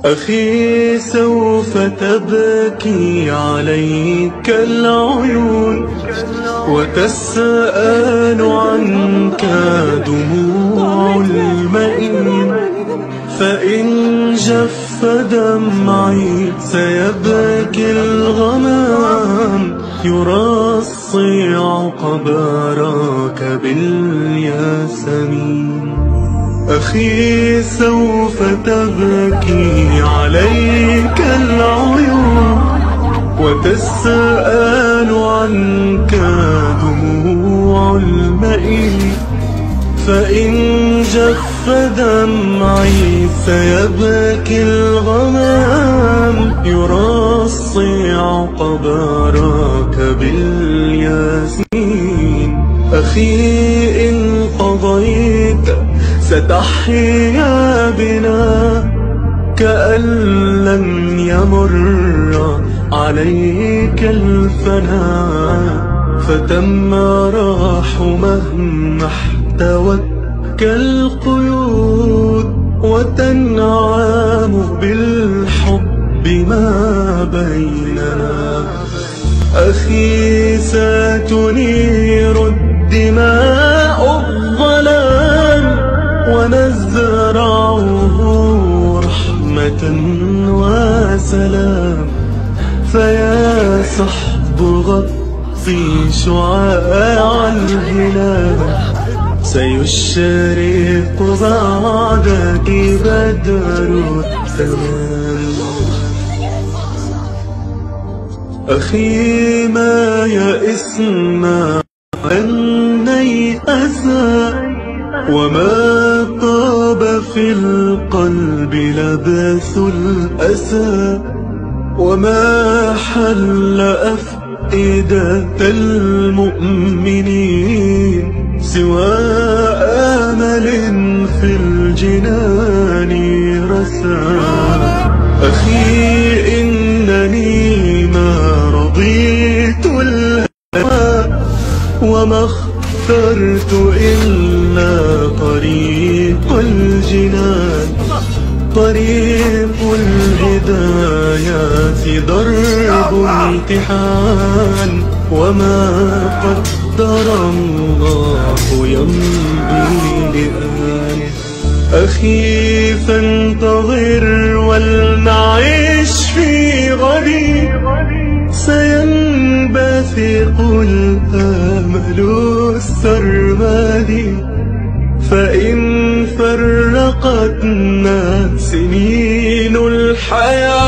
أخي سوف تبكي عليك العيون وتسأل عنك دموع المئين، فإن جف دمعي سيبكي الغمام يرصع قبرك بالياسمين. أخي سوف تبكي عليك العيون وتسأل عنك دموع المئين، فإن جف دمعي سيبكي الغمام يرصع قبرك بالياسمين. أخي إن قضيت ستحيا بنا كأن لم يمر عليك الفناء، فتم راح مهما احتوتك القيود، وتنعم بالحب ما بيننا. أخي ستنير الدماء الظلام ونزرعه رحمة وسلام، فيا صحب غطي شعاع الهلال، سيشرق بعدك بدر التمام. أخي ما يئسنا أن نيأسا، وما طاب في القلب لبث الأسى، وما حل أفئدة المؤمنين سوى آمل في الجنان رسى. أخي إنني ما رضيت الهوى وما اخترت إلا طريق الجنان، طريق الهدايات درب امتحان، وما قدر الله يمضي لآله. أخي فانتظر ولنعيش في غدي، سينبثق الآمل السرمدي، فإن فرقتنا سنين الحياة